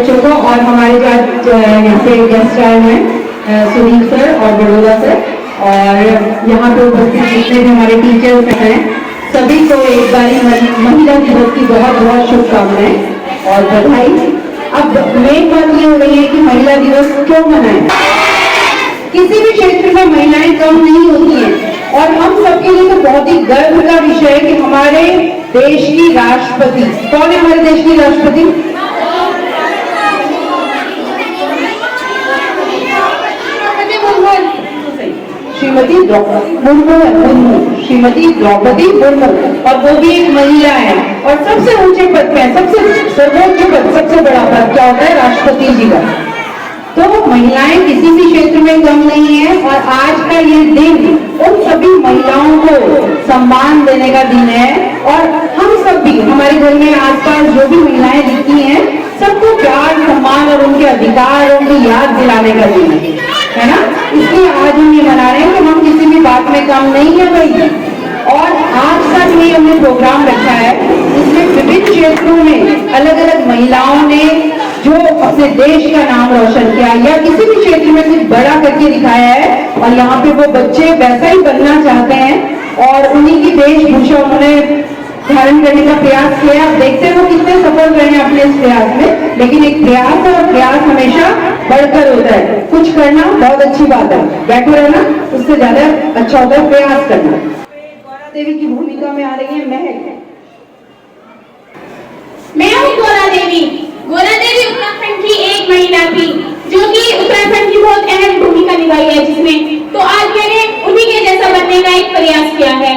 बच्चों को और हमारे जो यहाँ पे गेस्ट आए हैं सुनील सर और बड़ोदा सर और यहाँ पे उपस्थित जितने भी हमारे टीचर्स हैं सभी को एक बारी महिला दिवस की बहुत बहुत शुभकामनाएं और बधाई। अब मेन बात ये हो रही है कि महिला दिवस क्यों मनाएं। किसी भी क्षेत्र में महिलाएं कम नहीं होती हैं और हम सबके लिए तो बहुत ही गर्व का विषय है कि हमारे देश की राष्ट्रपति कौन है? हमारे देश की राष्ट्रपति श्रीमती द्रौपदी मुर्मू और वो भी एक महिला है और सबसे ऊंचे पद पे है, सबसे सर्वोच्च पद, सबसे बड़ा पद क्या होता है? राष्ट्रपति जी का। तो महिलाएं किसी भी क्षेत्र में कम नहीं है और आज का ये दिन उन सभी महिलाओं को सम्मान देने का दिन है और हम सब भी हमारे घर में आसपास जो भी महिलाएं दिखती हैं सबको प्यार सम्मान और उनके अधिकार और उनकी याद दिलाने का दिन है ना। इसलिए आज हम ये मना रहे हैं कि हम किसी भी बात में कम नहीं है भाई। और आज का जो हमने प्रोग्राम रखा है इसमें विभिन्न क्षेत्रों में अलग अलग महिलाओं ने जो अपने देश का नाम रोशन किया या किसी भी क्षेत्र में कुछ बड़ा करके दिखाया है और यहाँ पे वो बच्चे वैसा ही बनना चाहते हैं और उन्हीं की वेशभूषा उन्होंने धारण करने का प्रयास किया। आप देखते हैं वो कितने सफल रहे हैं अपने इस प्रयास में, लेकिन एक प्रयास और प्रयास हमेशा बढ़कर होता है। कुछ करना बहुत अच्छी बात है, बैठे रहना उससे ज्यादा अच्छा होता है प्रयास करना। गौरा देवी की भूमिका में आ रही है महक। मैं हूँ गौरा देवी। गौरा देवी उत्तराखंड की एक महिला थी जो कि उत्तराखंड की बहुत अहम भूमिका निभाई है जिसमें, तो आज मैंने उन्हीं के जैसा बनने का एक प्रयास किया है।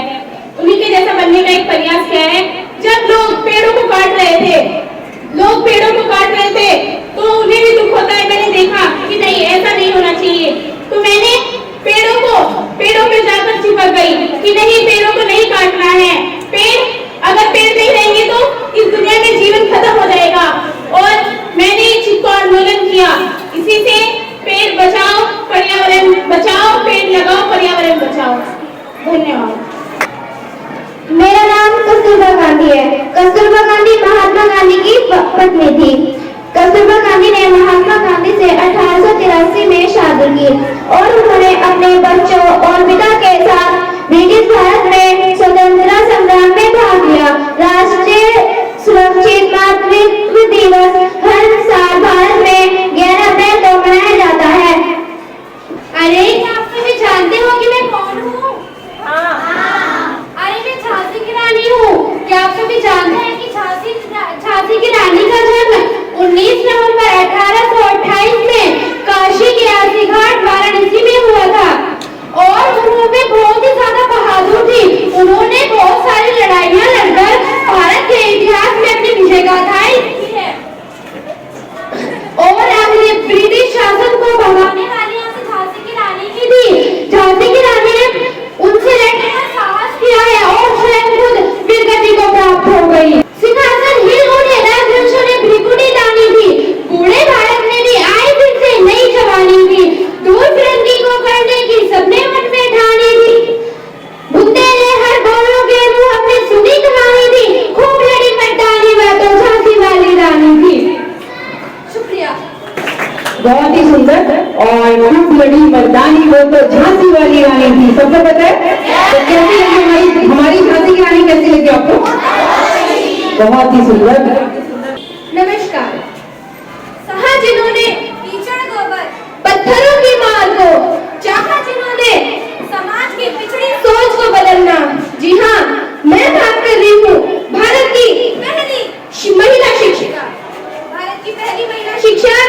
उन्हीं के जैसा बनने का एक प्रयास किया है। जब लोग पेड़ों को काट रहे थे तो उन्हें भी दुख होता है। मैंने देखा कि नहीं ऐसा नहीं होना चाहिए, तो मैंने पेड़ों पे जाकर चिपक गई कि नहीं पेड़ों को नहीं काटना है। अगर पेड़ नहीं रहेंगे तो इस दुनिया में जीवन खत्म हो जाएगा और मैंने इस चीज को आंदोलन किया। इसी से पेड़ बचाओ पर्यावरण बचाओ, पेड़ लगाओ पर्यावरण बचाओ। धन्यवाद। मेरा नाम कस्तूरबा गांधी है। कस्तूरबा गांधी महात्मा गांधी की पत्नी थी। कस्तूरबा गांधी ने महात्मा गांधी से 1883 में शादी की और उन्होंने अपने बच्चों और पिता के साथ ब्रिटिश भारत में स्वतंत्रता संग्राम में भाग लिया। राष्ट्रीय सुरक्षित मातृत्व दिवस हर साल भारत में 11 अप्रैल को मनाया जाता है। अरे आप सभी जानते हो कि मैं कौन हूँ? अरे मैं झांसी की रानी हूँ। क्या आप सभी जानते हैं कि झांसी की रानी का जन्म 19 नवंबर 1828 में काशी के आसी घाट वाराणसी में हुआ था और उन्होंने बहुत ही ज्यादा बहादुर थी। उन्होंने बहुत सारी लड़ाइयाँ लड़कर भारत के इतिहास में अपनी विजय गाथाएं लिखी है और अपने ब्रिटिश शासन को भगाने वाली झांसी की रानी की थी। झांसी की रानी ने उनसे लड़ने का साहस किया है और स्वयं खुद वीरगति को प्राप्त हो गई। सिंहासन हिल उठे, राजवंशों ने भ्रिकुटी तानी थी, बूढ़े भारत में भी आई फिर से नई जवानी थी। दूर फिरंगी को करने की सबने मन में ठानी थी। बुद्ध ने हर बोलों के मुंह अपने सुनी कहानी थी। खूब लड़ी मैदानी वह तो झांसी वाली रानी थी। शुक्रिया। बहुत ही सुंदर। और खूब लड़ी मर्दानी वो तो झांसी वाली रानी थी। सबको पता है तो कैसी लगी हमारी झांसी की रानी? कैसी लगी आपको? बहुत ही सुंदर। नमस्कार। सहा जिन्होंने कीचड़ गोबर पत्थरों की मार को, चाहा जिन्होंने समाज की पिछड़ी सोच को बदलना। जी हाँ, मैं बात कर रही हूँ भारत की पहली महिला शिक्षिका। भारत की पहली महिला शिक्षक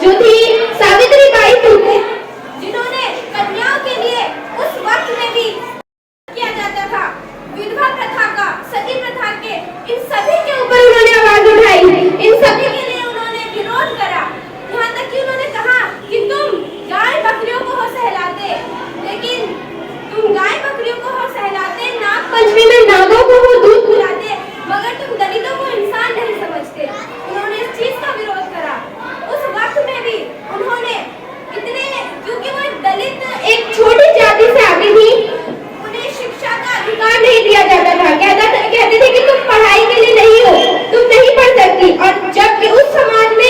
जो थी सावित्रीबाई फुले, जिन्होंने कन्याओं के लिए उस वक्त में भी किया जाता था विधवा प्रथा का, सती प्रथा के, इन सभी के ऊपर उन्होंने आवाज उठाई। इन सभी के लिए उन्होंने विरोध करा। यहाँ तक कि उन्होंने कहा कि तुम गाय बकरियों को हो सहलाते, लेकिन तुम गाय बकरियों को हो सहलाते, नाग पंचमी में नागों को हो दूध पिलाते, मगर तुम दलितों को इंसान नहीं समझते। उन्होंने इस चीज का विरोध करा। उस वक्त में भी उन्होंने इतने, क्योंकि वो दलित एक छोटी जाति से आती थी, उन्हें शिक्षा का अधिकार नहीं दिया जाता था। कहते थे कि तुम पढ़ाई के लिए नहीं हो, तुम नहीं पढ़ सकती। और जबकि उस समाज में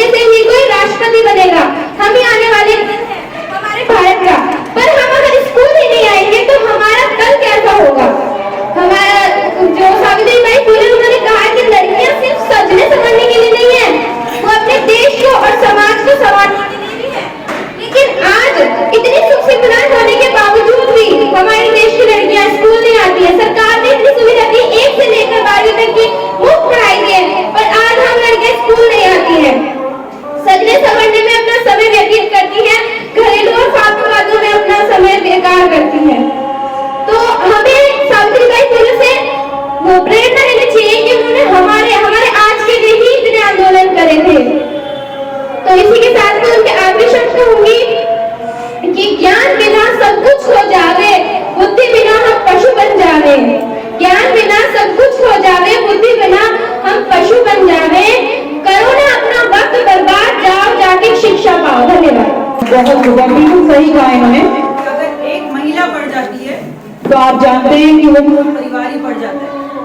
में से ही कोई राष्ट्रपति बनेगा, हम ही आने वाले दिन हैं हमारे भारत का। पर हम अगर स्कूल ही नहीं आएंगे तो हमारा कल कैसा होगा? हमारा जो सावित्रीबाई फुले उन्होंने कहा कि लड़कियां सिर्फ सजने संवरने के लिए नहीं है, वो अपने देश को और समाज को संवारने के लिए भी है। लेकिन आज इतनी सुख सुविधाएं होने के बावजूद भी हमारे देश की लड़कियां स्कूल नहीं आती है। सरकार ने इतनी सुविधा दी, 1 से लेकर 12वीं तक की मुफ्त पढ़ाई दी है, पर आज हम लड़कियां स्कूल नहीं आती है, सजने संवरने में अपना समय व्यतीत करती है, घरेलू और फालतू बातों में अपना समय बेकार करती है। तो हमें सावित्रीबाई फुले से वो प्रेरणा लेनी चाहिए कि उन्होंने हमारे आज के लिए ही इतने आंदोलन करे थे। तो इसी के साथ में उनके आखिरी शब्द कहूंगी कि ज्ञान बिना सब कुछ हो जावे, बुद्धि बिना हम पशु बन जावे। ज्ञान बिना सब कुछ हो जावे, बुद्धि बिना हम पशु बन जावे। करो ना अपना वक्त बर्बाद, जाओ जाके शिक्षा पाओ। धन्यवाद। बहुत बिल्कुल सही कहा इन्होंने। अगर एक महिला बढ़ जाती है तो आप जानते हैं कि वो परिवार ही बढ़ जाता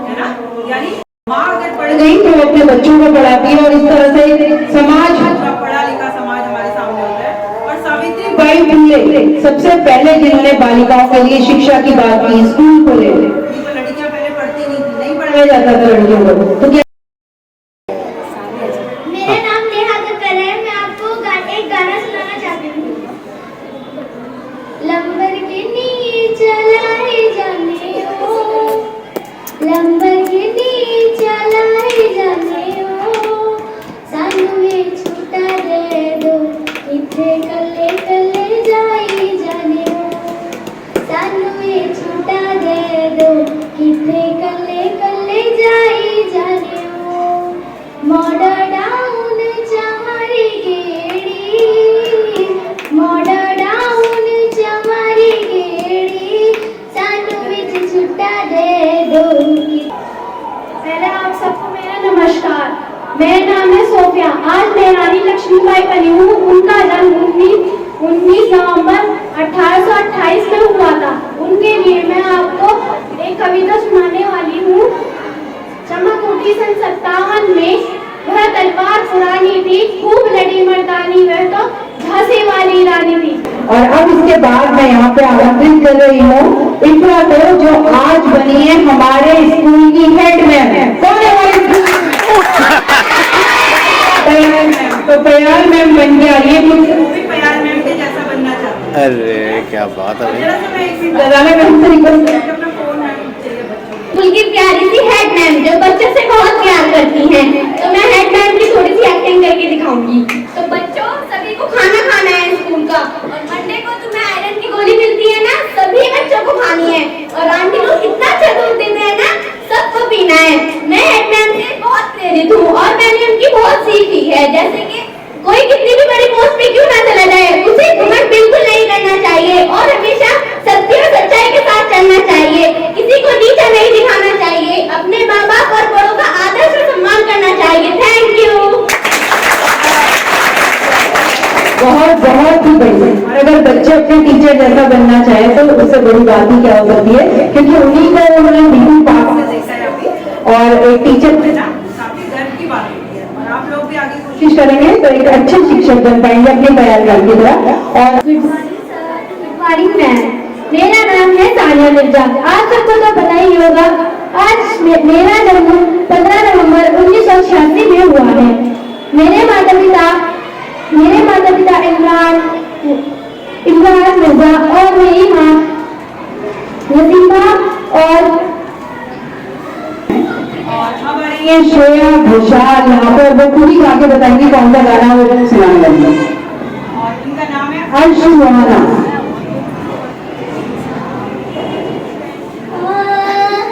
है ना? यानी माँ अगर बढ़ गई तो वो अपने बच्चों को पढ़ाती है और इस तरह से समाज पढ़ा लिखा समाज हमारे सामने होता है। और सावित्रीबाई फुले सबसे पहले जिन्होंने बालिकाओं के लिए शिक्षा की बात की, स्कूल खोले। तो लड़कियां पहले पढ़ती नहीं थी, नहीं पढ़ाया जाता था लड़कियों को। तो क्या मेरा नाम नेहा कक्कर है। मैं आपको एक गाना सुनाना चाहती हूँ। लंबरगिनी चलाए जाने ओ, लंबरगिनी चलाए जाने ओ, सानू ये छूटा दे दो, इथे कल्ले कल्ले जाई जाने ओ, सानू ये छूटा दे दो, इथे कल्ले कल्ले जाई जाने ओ, मॉडर डाउन चमारी गेड़ी, मॉडर डाउन चमारी गेड़ी, सानू विच छुट्टा दे दो। पहले आप सबको मेरा नमस्कार। मेरा नाम है सोफिया। आज मैं रानी लक्ष्मीबाई बनी हूँ। उनका जन्म 19 नवंबर 1828 में हुआ था। उनके लिए मैं आपको एक कविता सुनाने वाली हूँ। चमक उठी सन 57 में, वह तलवार पुरानी थी, खूब लड़ी मर्दानी, वह तो झांसी वाली रानी थी। और अब इसके बाद मैं यहाँ पे आमंत्रित कर रही हूँ इकरा को, जो आज बनी है हमारे स्कूल की हेडमैन। कौन है हमारे तो प्यार मैम बन के आ रही है। प्यार मैम के जैसा बनना चाहती हूँ। अरे क्या बात है भाई। जरा सा मैं एक मिनट डराना मैम से रिक्वेस्ट है। अपना फोन चाहिए बच्चों को। स्कूल की प्यारी सी हेड मैम जो बच्चों से बहुत प्यार करती हैं, तो मैं हेड मैम की थोड़ी सी एक्टिंग करके दिखाऊंगी। तो बच्चों, सभी को खाना खाना है स्कूल का, और मंडे को तुम्हें आयरन की गोली मिलती है ना, सभी बच्चों को खानी है। और आंटी लोग कितना अच्छा दूध देते हैं ना, सबको पीना है। मैं हेड मैम से बहुत प्रेरित हूँ और मैंने उनकी बहुत सीख ली है। जैसे कि कोई कितनी भी बड़ी पोस्ट पे क्यों ना चला जाए, उसे घमंड बिल्कुल नहीं करना चाहिए और हमेशा सत्य और सच्चाई के साथ चलना चाहिए। किसी को नीचा नहीं दिखाना चाहिए, अपने माँ बाप और बड़ों का आदर और सम्मान करना चाहिए। Thank you. बहुत बहुत ही बढ़िया। और अगर बच्चे अपने टीचर जैसा बनना चाहे तो उससे बड़ी बात ही क्या हो सकती है, क्योंकि उन्हीं को उन्होंने डिग्री पास देखा है अभी, और एक टीचर ना काफी गर्व की बात होती है। और आप लोग भी आगे कोशिश करेंगे तो एक अच्छे शिक्षक बन पाएंगे अपने प्यार की तरह। और गुड मॉर्निंग मैम। मेरा नाम है सानिया मिर्जा। आप सबको तो पता ही होगा, आज मेरा जन्म 15 नवंबर 1986 में हुआ है। मेरे माता पिता इमरान मिर्जा और मेरी माँ नसीमा। और हमारे ये श्रेया घोषाल यहाँ पर वो खुद ही गा के बताएंगे कौन सा गाना वो सुनाने वाली है। और इनका नाम है अर्श सुहाना।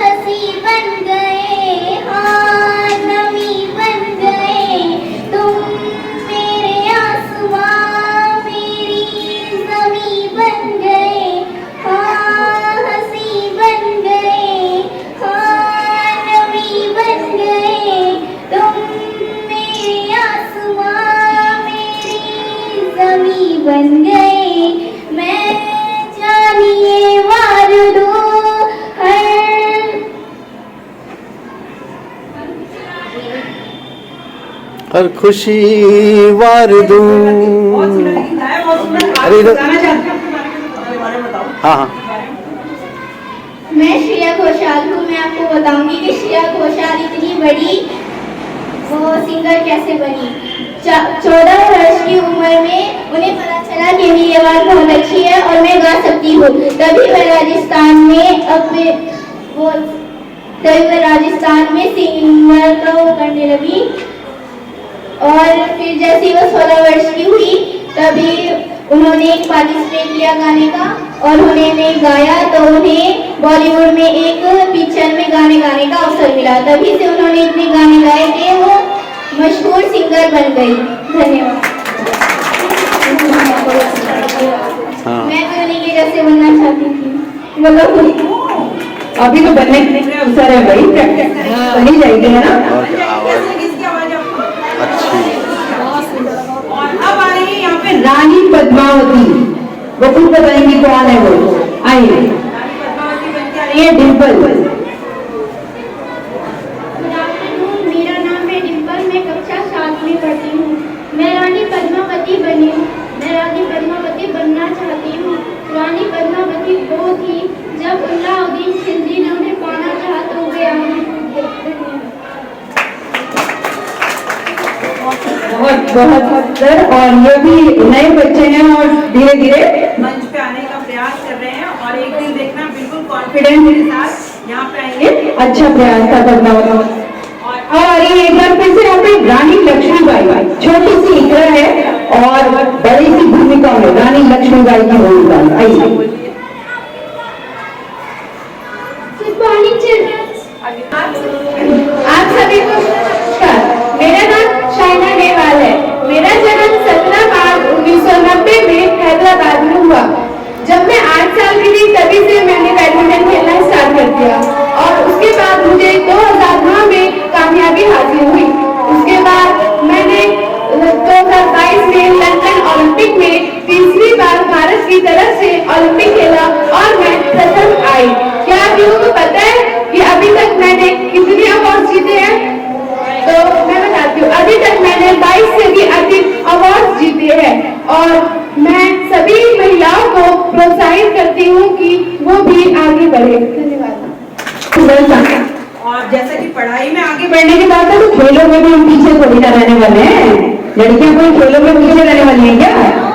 हंसी बन गए, हाँ नमी बन गए, तुम मेरे आसमां मेरी ज़मीं बन गए, हाँ हंसी बन गए, हाँ नमी बन गए, तुम मेरे आसमां मेरी ज़मीं बन गए। मैं हर खुशी वार दूं। बहुत सुंदर गीत है, बहुत सुंदर। आप अरे इधर- बताना चाहते हैं अपने बारे में बताओ। हाँ हाँ मैं श्रेया घोषाल हूँ। मैं आपको बताऊंगी कि श्रेया घोषाल इतनी बड़ी वो सिंगर कैसे बनी। 14 वर्ष की उम्र में उन्हें पता चला कि मेरी आवाज़ बहुत अच्छी है और मैं गा सकती हूँ। तभी वह राजस्थान में सिंगर का वो करने लगी। और फिर जैसे ही वो 16 वर्ष की हुई तभी उन्होंने एक पार्टिसिपेट किया गाने का और उन्होंने गाया तो उन्हें बॉलीवुड में एक पिक्चर में गाने गाने का अवसर मिला। तभी से उन्होंने इतने गाने गाए कि वो मशहूर सिंगर बन गई। धन्यवाद। हाँ मैं भी उन्हीं के जैसे बनना चाहती थी। मतलब अभी तो बनने के अवसर है भाई, बनी जाएगी है ना। और क्या आवाज कैसे लगी इसकी आवाज आपको? अच्छी। और अब आ रही है यहाँ पे रानी पद्मावती, वो खुद बताएंगी कौन है वो। आइए, रानी पद्मावती बन के आ रही ये है। डिम्पल। गुड आफ्टरनून, मेरा नाम है डिम्पल। मैं कक्षा 7 में पढ़ती हूँ। मैं रानी पद्मावती बनी। मैं रानी पद्मावती बनना चाहती हूँ। रानी पद्मावती वो थी जब अलाउद्दीन खिलजी ने उन्हें पाना चाहा तो वे आगे कूद बहुत बहुत सुंदर। और ये भी नए बच्चे हैं और धीरे धीरे मंच पे आने का प्रयास कर रहे हैं और एक दिन देखना बिल्कुल कॉन्फिडेंस के साथ यहाँ पे आएंगे। अच्छा प्रयास था पद्मावती। और आ रही है एक बार फिर से यहाँ पे रानी लक्ष्मीबाई। छोटी सी इकरा है और बड़ी सी भूमिका में रानी लक्ष्मीबाई की भूमिका। आइए। आप सभी को नमस्कार। मेरा नाम शाइना नेवाल है। मेरा जन्म 17 मार्च 1990 में हैदराबाद में हुआ। जब मैं 8 साल की थी तभी से मैंने बैडमिंटन खेलना स्टार्ट कर दिया और उसके बाद मुझे 2009 में कामयाबी हासिल हुई। उसके बाद मैंने 2022 में लंदन ओलंपिक में तीसरी बार भारत की तरफ से ओलंपिक खेला और मैं प्रथम आई। क्या आप लोगों को पता है कि अभी तक मैंने कितने अवार्ड जीते हैं? तो मैं बताती हूँ, अभी तक मैंने 22 से भी अधिक अवार्ड जीते हैं और मैं सभी महिलाओं को प्रोत्साहित करती हूँ कि वो भी आगे बढ़े। धन्यवाद। और जैसे कि पढ़ाई में आगे बढ़ने के बाद तो खेलों में भी हम पीछे थोड़ी ना रहने वाले हैं। लड़कियां कोई खेलों में पीछे रहने वाली है क्या?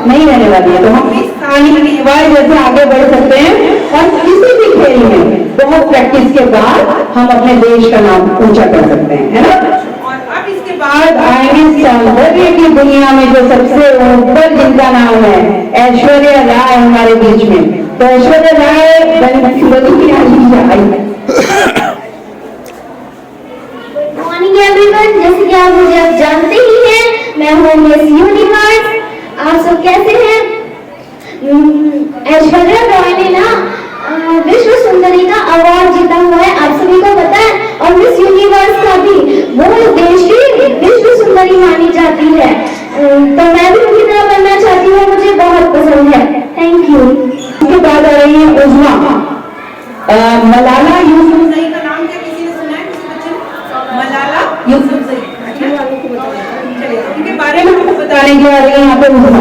नहीं रहने वाली है। तो हम इस कहानी में युवाएं जैसे आगे बढ़ सकते हैं और किसी भी खेल में बहुत प्रैक्टिस के बाद हम अपने देश का नाम ऊंचा कर सकते हैं, है ना। और अब इसके आज आएंगे सौंदर्य की दुनिया में जो सबसे ऊपर जिनका नाम है ऐश्वर्या राय हमारे बीच में। तो ऐश्वर्या राय मॉर्निंग एवरीवन। जैसे कि आप मुझे अब जानते ही हैं, मैं हूँ मिस यूनिवर्स। आप सब कैसे हैं? ऐश्वर्या रॉय ने ना विश्व सुंदरी का अवार्ड जीता हुआ है, आप सभी को पता है। और मिस यूनिवर्स का भी वो देश की विश्व सुंदरी मानी जाती है। तो मैं भी उनकी तरह बनना चाहती हूँ, मुझे बहुत पसंद है। Thank you. उसके बाद आ रही है उज़्मा। मलाला यूसुफजई का नाम क्या किसी ने सुना है? किसी बच्चे ने? मलाला यूसुफजई चलिए तो उनके बारे में आपको बता बताने के आ रही है यहाँ पे उज़्मा।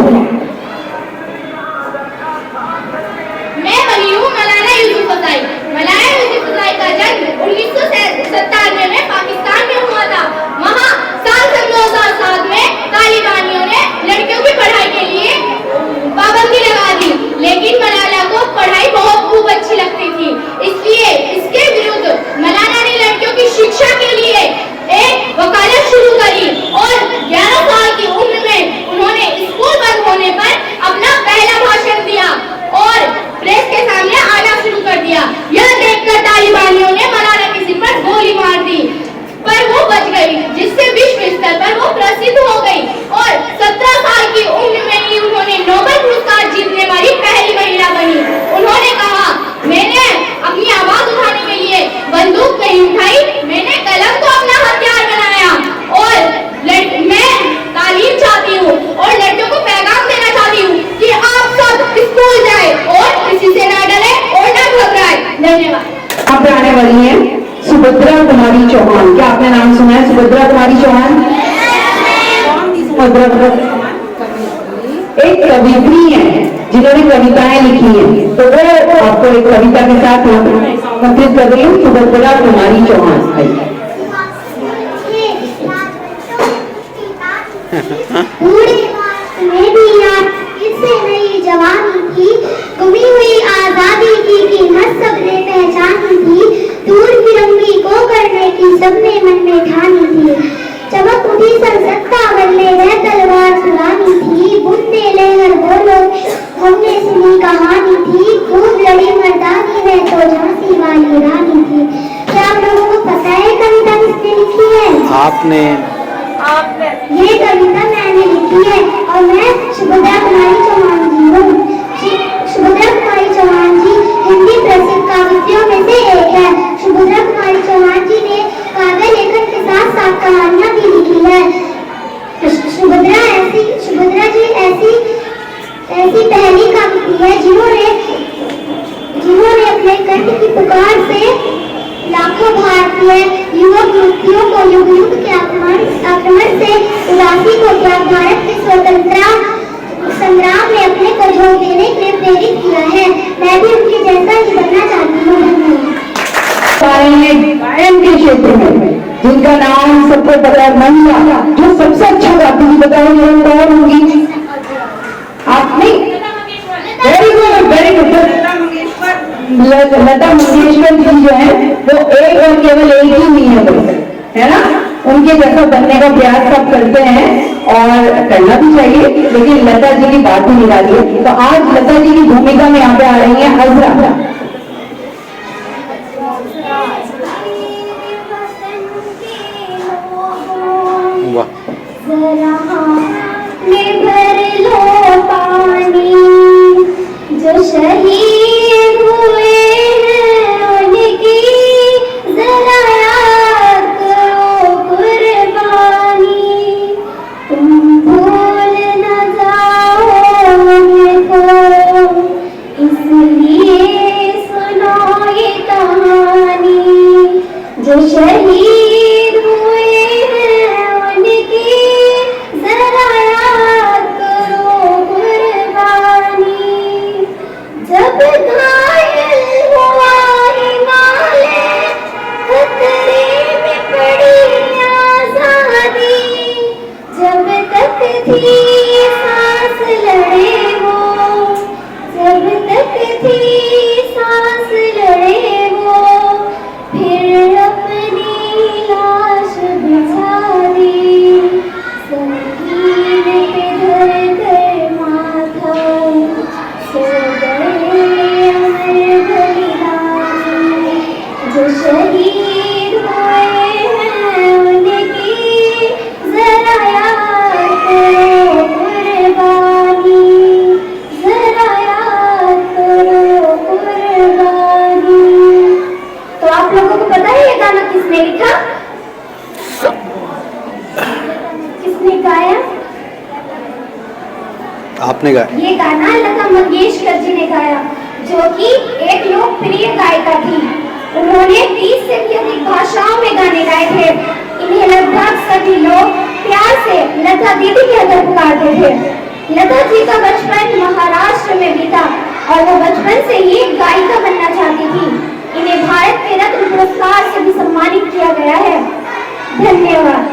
मैं बनी हूँ मलाला यूसुफजई। मलाला यूसुफजई का जन्म 1997 में पाकिस्तान में हुआ था। वहाँ साल 2007 में तालिबानियों ने लड़कियों की पढ़ाई के लिए पाबंदी लगा दी, लेकिन मलाला को पढ़ाई बहुत खूब अच्छी लगती थी। इसलिए इसके विरुद्ध मलाला ने लड़कियों की शिक्षा के लिए एक वकालत शुरू करी और 11 साल की उम्र में उन्होंने स्कूल बंद होने पर अपना पहला भाषण दिया और प्रेस के सामने आना शुरू कर दिया। यह देखकर तालिबानियों ने मलाला के सिर पर गोली मार दी, पर वो बच गई, जिससे विश्व स्तर पर वो प्रसिद्ध हो गई और 17 साल की उम्र में ही उन्होंने नोबेल पुरस्कार जीतने वाली पहली महिला बनी। उन्होंने कहा, मैंने अपनी आवाज उठाने के लिए बंदूक नहीं उठाई, मैंने कलम को अपना हथियार बनाया और मैं तालीम चाहती हूँ और लड़कियों को पैगाम देना चाहती हूँ कि आप सब स्कूल जाए और किसी से ना डरे और ना घबराए। धन्यवाद। अब आने वाली है सुभद्रा कुमारी चौहान। क्या आपने नाम सुना है सुभद्रा कुमारी चौहान? सुभद्रा एक कवित्री है जिन्होंने कविताएं लिखी हैं, तो वो आपको एक कविता के साथ आमंत्रित कर रही हूँ। सुभद्रा कुमारी चौहान भाई। में भी यार इससे नई जवानी थी, गुमी हुई आजादी की कीमत सबने पहचानी थी, दूर फिरंगी को करने की सबने मन में ठानी थी, चमक उठी सनसत्ता बदले वह तलवार चुरानी थी, बुनते लहर बोलो हमने सुनी कहानी थी, खूब लड़ी मर्दानी वह तो झांसी वाली रानी थी। क्या आप लोगों को पता है कविता किसने लिखी है? आपने ये कविता मैंने लिखी है और मैं सुभद्रा कुमारी चौहान जी हूँ। सुभद्रा कुमारी चौहान जी हिंदी प्रसिद्ध काव्यों में से एक है। सुभद्रा कुमारी चौहान जी ने काव्य लेखन के साथ साथ कहानियाँ भी लिखी है। सुभद्रा जी ऐसी पहली कवि है जिन्होंने अपने कंठ की पुकार से लाखों भारतीय युवक युवतियों को युग युग के आक्रमण से उदासी को त्याग भारत के स्वतंत्रता संग्राम में अपने को झोंक देने के लिए प्रेरित किया है। मैं भी उनके जैसा ही बनना चाहती हूँ। गायन के क्षेत्र में जिनका नाम सबको पता है, महिला जो सबसे अच्छा गाती है, बताओ कौन होंगी? आप नहीं? Very good, very good. Lata Mangeshkar ji जो है वो एक और केवल एक ही नहीं है ना? उनके जैसा बनने का प्रयास सब करते हैं और करना भी चाहिए, लेकिन लता जी की बात ही निकाली है। तो आज लता जी की भूमिका में यहाँ पे आ रही है अजरा। भर लो पानी जो शहीद हुए हैं उनकी जरा याद करो कुर्बानी, तुम भूल न जाओ उनको इसलिए सुनो ये कहानी, जो शहीद हुए हैं उनकी जरा याद करो कुर्बानी, जब घायल हुआ हिमालय खतरे में पड़ी आजादी, जब तक थी सांस लड़े वो, जब तक थी सांस लड़े वो, फिर अपनी लाश बिछा दी, संगीन पे धर कर माथा सो गए अमर बलिदानी, जो शहीद हुए हैं उनकी जरा याद करो कुर्बानी, जरा याद करो कुर्बानी। तो आप लोगों को पता है ये गाना किसने लिखा, किसने गाया? आपने गाया। ये गाना लता मंगेशकर जी ने गाया, जो कि एक लोकप्रिय गायिका थी। उन्होंने 30 से भी अधिक भाषाओं में गाने गाए थे। इन्हें लगभग सभी लोग प्यार से लता दीदी कहकर पुकारते थे। लता जी का बचपन महाराष्ट्र में बीता और वो बचपन से ही एक गायिका बनना चाहती थी। इन्हें भारत के रत्न पुरस्कार से भी सम्मानित किया गया है। धन्यवाद।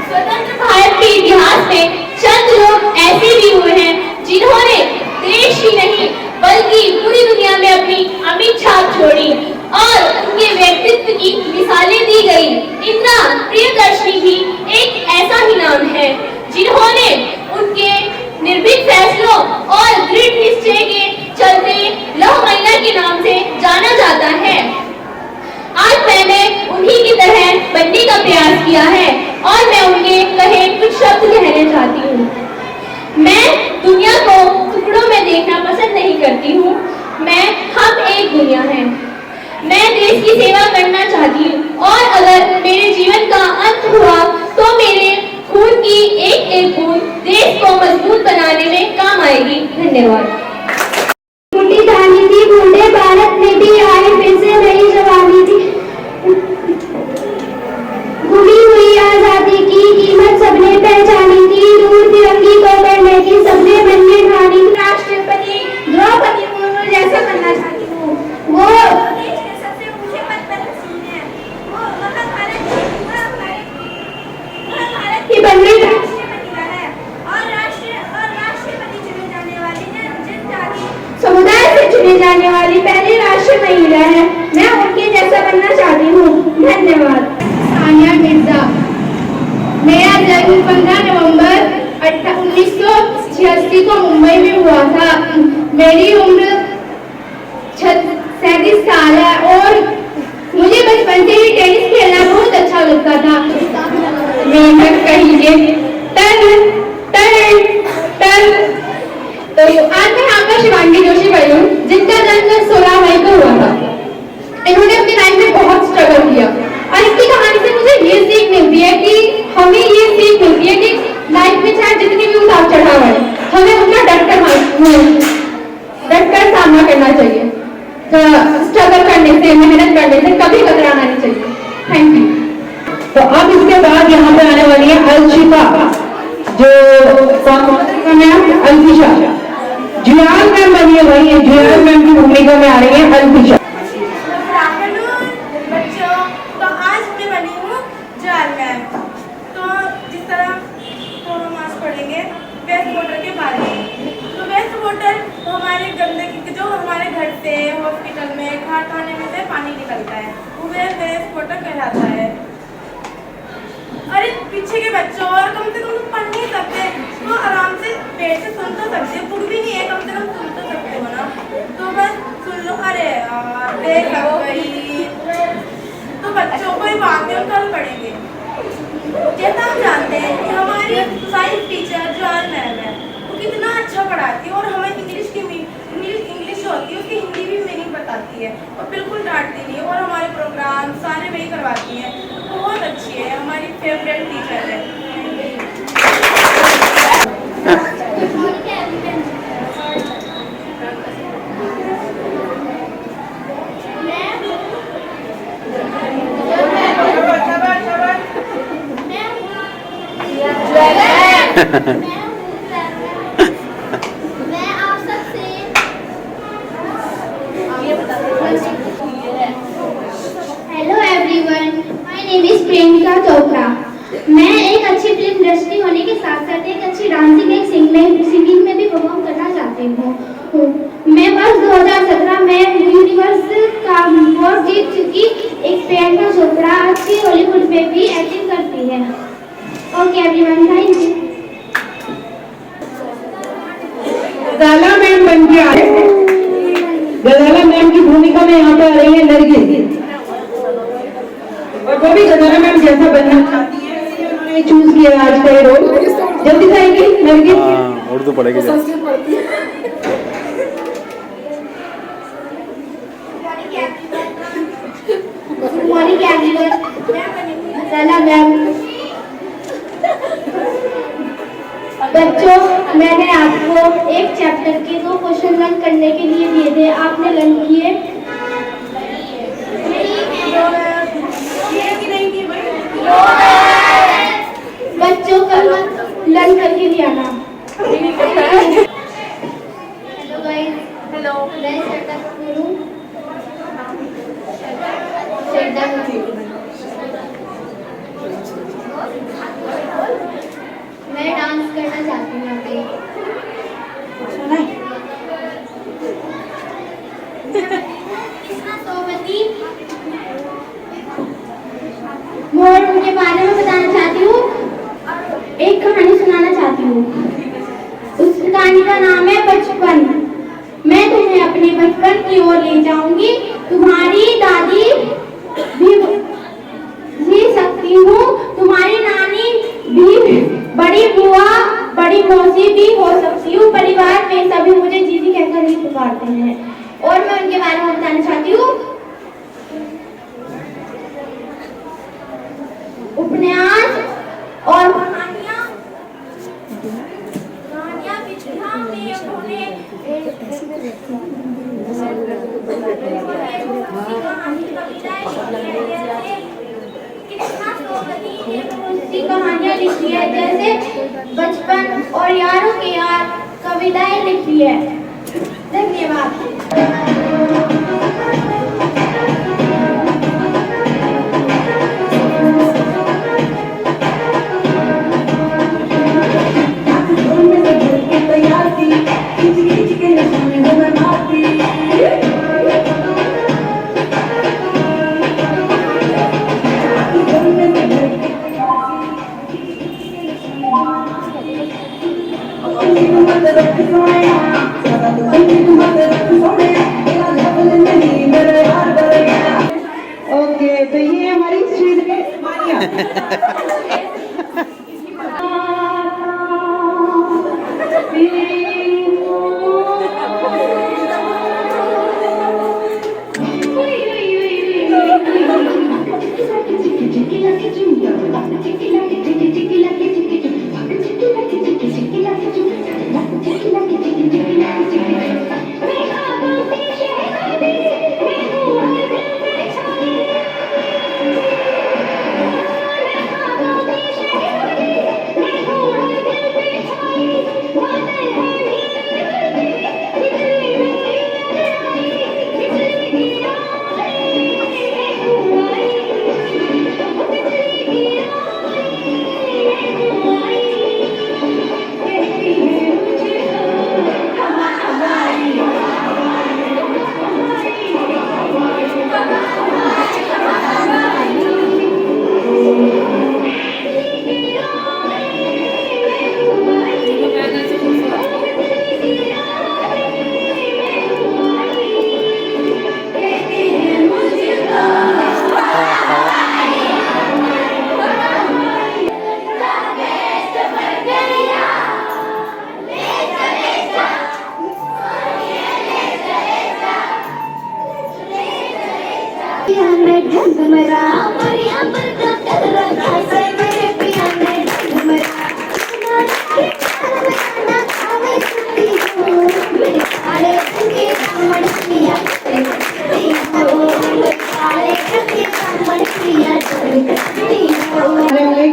स्वतंत्र भारत के इतिहास में चंद लोग ऐसे भी हुए हैं जिन्होंने देश ही नहीं बल्कि पूरी दुनिया में अपनी अमिट छाप छोड़ी और उनके व्यक्तित्व की मिसालें दी गई। इंदिरा प्रियदर्शनी भी एक ऐसा ही नाम है जिन्होंने उनके निर्भीक फैसलों और दृढ़ निश्चय के चलते लौह महिला के नाम से जाना जाता है। आज मैंने उन्हीं की तरह बनने का प्रयास किया है और मैं उनके कहे कुछ शब्द कहना चाहती हूँ। मैं दुनिया को टुकड़ों में देखना पसंद नहीं करती हूँ। हम एक दुनिया है। मैं देश की सेवा करना चाहती हूँ और अगर मेरे जीवन का अंत हुआ तो मेरे खून की एक एक बूंद देश को मजबूत बनाने में काम आएगी। धन्यवाद। बूढ़े भारत में भी आई फिर से नई जवानी थी। साल है और मुझे बचपन से ही टेनिस खेलना बहुत अच्छा लगता था। मेहनत कहिए टन टन टन। तो आज मैं आपका शिवांगी जोशी भाई हूँ, जिनका जन्म 16 मई को हुआ था। इन्होंने अपनी लाइफ में बहुत स्ट्रगल किया और इसकी कहानी से मुझे ये सीख मिलती है कि हमें ये सीख मिलती है कि लाइफ में चाहे जितनी भी उतार चढ़ाव है, हमें उतना डटकर सामना करना चाहिए। स्ट्रगल करने से, मेहनत करने से कभी कतराना नहीं चाहिए। Thank you. तो अब इसके बाद यहाँ पे आने वाली है अलशिफा, जो मैम अल्फिशा जुयाल मैम बनी है, वही है जुयाल मैम की भूमिका में आ रही है अल्फिशा। बच्चों, तो आज मैं बनी हूँ जुयाल मैम। तो जिस तरह तो हम आज पढ़ेंगे वेस्ट वाटर के बारे में। तो वेस्ट वाटर तो हमारे गंदगी जो हमारे घर से, हॉस्पिटल में, कारखाने में से पानी निकलता है, वो वेस्ट वाटर कहलाता है। अरे पीछे के बच्चों, और कम से कम पढ़ नहीं सकते तो आराम से पेट से सुन तो सकते, बुक भी नहीं है, कम से कम सुन तो सकते हो ना, तो बस सुन लो। अरे यार देख लो गई। तो बच्चों को ये बात में कल पढ़ेंगे। जैसा हम जानते हैं कि हमारी साइंस टीचर जुयाल मैम है, वो कितना अच्छा पढ़ाती है और हमें इंग्लिश होती है उसकी हिंदी भी मीनिंग बताती है और बिल्कुल डांटती नहीं है और हमारे प्रोग्राम सारे वही करवाती हैं। बहुत अच्छी है, हमारी फेवरेट टीचर है। मैं आप सबसे hello everyone, my name is प्रेमिका चोपड़ा। मैं एक अच्छी फिल्म इंडस्ट्री होने के साथ साथ एक अच्छी डांसिंग, एक सिंगिंग में भी परफॉर्म करना चाहती हूँ। मैं वर्ष 2017 में यूनिवर्स का अवार्ड जीत चुकी एक प्रियंका चोपड़ा अच्छी हॉलीवुड में भी एक्टिंग करती है। Okay everyone, thank you. Ghazala ma'am बन के आ रहे हैं। गजाला मैम की भूमिका में यहाँ पे आ रही है नरगिस, और वो भी गजाला मैम जैसा बनना चाहती है, इसलिए उन्होंने चूज किया आज का ये रोल। जल्दी से आएगी नरगिस। उर्दू पढ़ेगी। गुड मॉर्निंग एवरीवन, गजाला मैम। बच्चों, मैंने आपको एक चैप्टर के 2 क्वेश्चन लर्न करने के लिए दिए थे, आपने लर्न किए? बच्चों कल लर्न करके ले आना। हेलो गाइस, हेलो, मैं श्रद्धा कपूर हूँ। मैं डांस करना चाहती हूँ अभी। मोर के बारे में बताना चाहती हूँ, एक कहानी सुनाना चाहती हूँ। उस कहानी का नाम है बचपन। मैं तुम्हें अपने बचपन की ओर ले जाऊंगी। तुम्हारी दादी भी सकती हूँ, तुम्हारी नानी भी, बड़ी बुआ, बड़ी मौसी भी हो सकती हूँ। परिवार में सभी मुझे जीजी कहकर ही पुकारते हैं। और मैं उनके बारे में बताना चाहती हूँ। उपन्यास और कहानियाँ विधा में उन्होंने कहानियाँ लिखी है, जैसे बचपन और यारों के यार कविताएं लिखी है। धन्यवाद।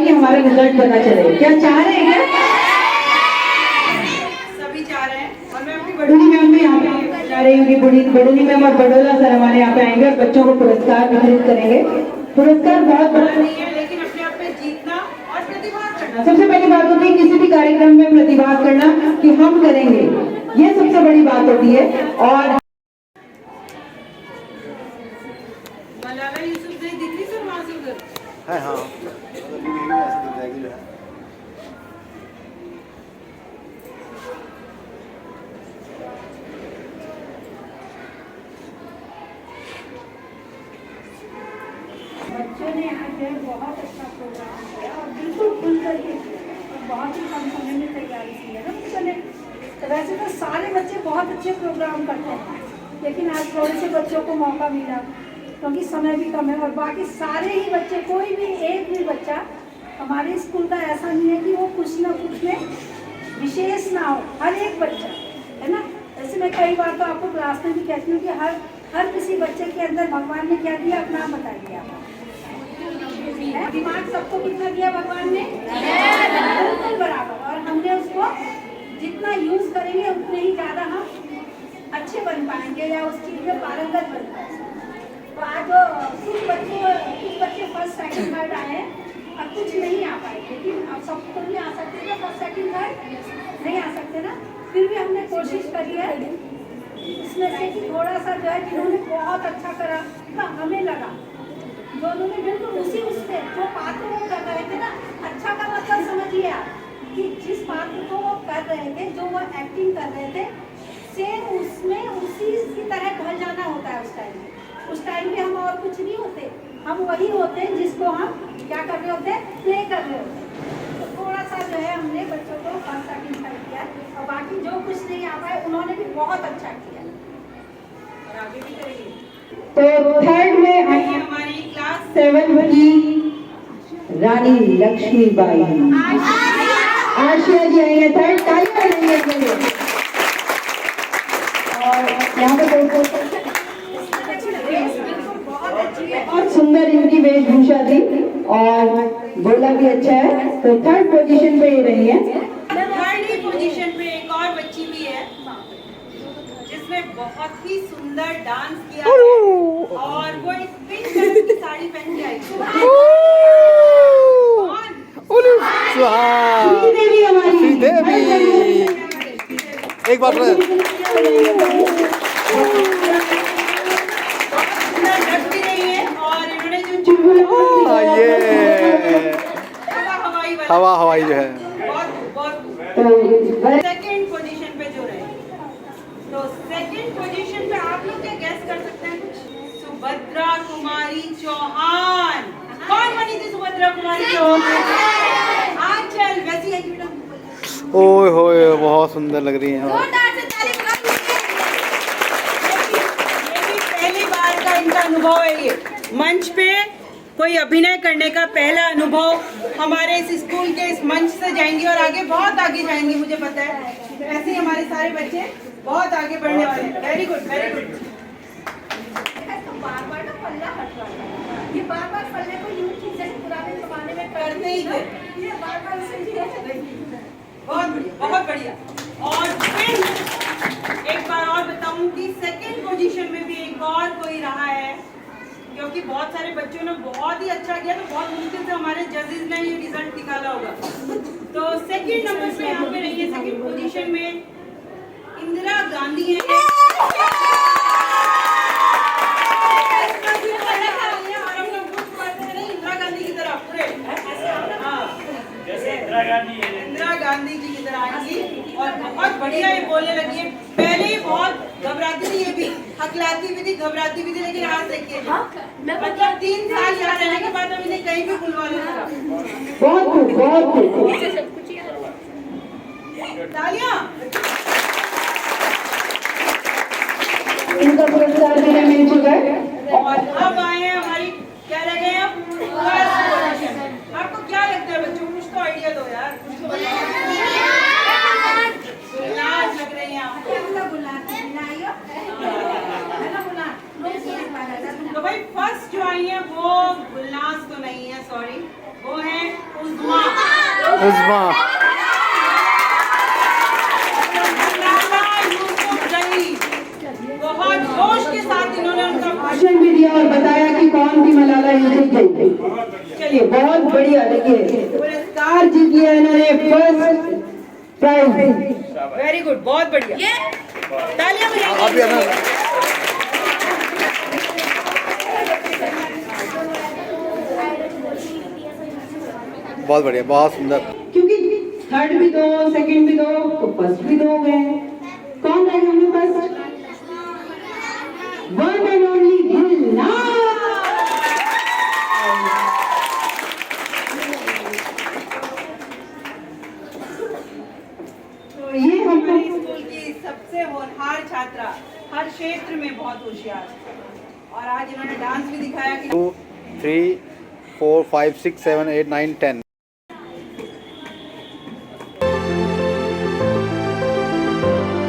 कि हमारा रिजल्ट पता चले, क्या चाह रहे हैं क्या? सभी चाह रहे हैं और मैं अपनी बड़ोली मैम भी यहाँ पे जा रही होंगी, बड़ोली मैम और बडोला सर हमारे यहाँ पे आएंगे और बच्चों को पुरस्कार वितरित करेंगे। पुरस्कार बहुत बड़ा नहीं है, लेकिन अपने आप में जीतना और प्रतिभाग करना। सबसे पहली बात होती है किसी भी कार्यक्रम में प्रतिभाग करना कि हम करेंगे, ये सबसे बड़ी बात होती है। और मलाला यूसुफ दिख रही सर वहाँ से उधर है। हाँ बच्चों ने यहाँ जो है बहुत अच्छा प्रोग्राम किया और बिल्कुल खुल करके किया और बहुत ही कम समय में तैयारी की है ना बच्चों ने। तो वैसे तो सारे बच्चे बहुत अच्छे प्रोग्राम करते हैं, लेकिन आज थोड़े से बच्चों को मौका मिला क्योंकि समय भी कम है। और बाकी सारे ही बच्चे, कोई भी एक भी बच्चा हमारे स्कूल का ऐसा नहीं है कि वो कुछ ना कुछ में विशेष ना हो, हर एक बच्चा है ना। ऐसे मैं कई बार तो आपको क्लास में भी कहती हूँ कि हर किसी बच्चे के अंदर भगवान ने क्या दिया, अपना बताइए आप। दिमाग सबको कितना दिया भगवान ने? बिल्कुल बराबर। और हमने उसको जितना यूज करेंगे उतने ही ज्यादा हम अच्छे बन पाएंगे या उस चीज में पारंगत बन पाएंगे। तो आज कुछ बच्चे फर्स्ट सेकंड थर्ड आए और कुछ नहीं आ पाए, लेकिन अब सब तो नहीं आ सकते ना, फर्स्ट सेकंड थर्ड नहीं आ सकते ना। फिर भी हमने कोशिश करी है इसमें से कि थोड़ा सा जो है जिन्होंने बहुत अच्छा करा ना, हमें लगा जो उन्होंने बिल्कुल उससे जो पात्र वो कर रहे थे ना, अच्छा का मतलब समझिए आप कि जिस पात्र को वो कर रहे थे, जो वो एक्टिंग कर रहे थे, सेम उसमें उसी की तरह ढल जाना होता है। उस टाइम पे हम और कुछ नहीं होते, हम वही होते हैं जिसको हम क्या कर रहे होते हैं, प्ले कर रहे होते हैं। तो थोड़ा सा जो है हमने बच्चों को फर्स्ट सेकंड थर्ड किया और बाकी जो कुछ नहीं आ पाए उन्होंने भी बहुत अच्छा किया और आगे भी करेंगे। तो थर्ड में आई है हमारी क्लास 7 की रानी लक्ष्मीबाई आशिया जी आई है थर्ड। तालियां बजाइए इनके लिए। और यहाँ पे बहुत सुंदर इनकी वेशभूषा थी और बोला भी अच्छा है। तो थर्ड पोजीशन पे ही रही है। थर्ड ही पोजीशन पे एक और बच्ची भी है जिसने बहुत ही सुंदर डांस किया है और वो एक पिंक कलर की साड़ी पहन के आई थी। श्रीदेवी हमारी श्रीदेवी एक बार हवा हवाई जो है सेकंड पोजीशन पे जो रहे। तो सेकंड पोजीशन पे आप लोग क्या गैस कर सकते हैं कुछ? सुभद्रा कुमारी चौहान। कौन बनी थी सुभद्रा भद्र कुमारी की ओर आंचल वैसी है कि बेटा ओए होए बहुत सुंदर लग रही हैं। जोरदार से ताली बजाइए। ये भी पहली बार का इनका अनुभव है। ये मंच पे कोई अभिनय करने का पहला अनुभव हमारे इस स्कूल के इस मंच से जाएंगे और आगे बहुत आगे जाएंगे, मुझे पता है। ऐसे ही हमारे सारे बच्चे बहुत आगे बढ़ने वाले हैं। Very good very good. बार बार ना पल्ला हटवा ये बार बार पल्ले को यूं खींचे पुराने जमाने में करते ही थे। ये बार बार उसे बहुत बढ़िया बहुत बढ़िया। और फिर एक बार और बताऊं कि सेकंड पोजीशन में भी एक और कोई रहा है, क्योंकि बहुत सारे बच्चों ने बहुत ही अच्छा किया, तो बहुत मुश्किल से हमारे जजेस ने ये रिजल्ट निकाला होगा। तो सेकंड नंबर पे यहाँ पे रही है सेकंड पोजीशन में इंदिरा गांधी है। इंदिरा गांधी की तरह पूरे इंदिरा गांधी जी की तरह आएंगी और बहुत बढ़िया ये बोलने लगी है। पहले ही बहुत घबराती थी, ये भी हकलाती भी थी, घबराती भी थी, लेकिन आज देखिए मतलब 3 साल यहाँ रहने के बाद अब इन्हें कहीं भी बुलवा लेगा। बहुत खूब बहुत खूब। तालियां। इनका पुरस्कार भी हमें मिल चुका है। और अब आए हैं हमारी क्या रह गए अब फर्स्ट पोजीशन। आपको क्या लगता है बच्चों, कुछ तो आइडिया दो यार, कुछ तो लाज लग रही है आपको। तो भाई फर्स्ट जो आई है वो गुलनाज तो नहीं है, सॉरी, वो है उज़्मा। उज़्मा बहुत जोश के साथ इन्होंने उनका भाषण भी दिया और बताया कि कौन थी मलाला यूसुफजई। चलिए बहुत बढ़िया। देखिए पुरस्कार जीत लिया इन्होंने, फर्स्ट प्राइज। वेरी गुड, बहुत बढ़िया, तालियां अभी बजाइए। हमें बहुत बढ़िया बहुत सुंदर। क्योंकि थर्ड भी दो, सेकंड भी दो, तो फर्स्ट भी दो हो गए। कौन रहेगा हमें first? One and only Gulnaz. तो ये हमको हमारी स्कूल की सबसे होनहार छात्रा, हर क्षेत्र में बहुत होशियार, और आज इन्होंने डांस भी दिखाया कि 2 3 4 5 6 7 8 9 10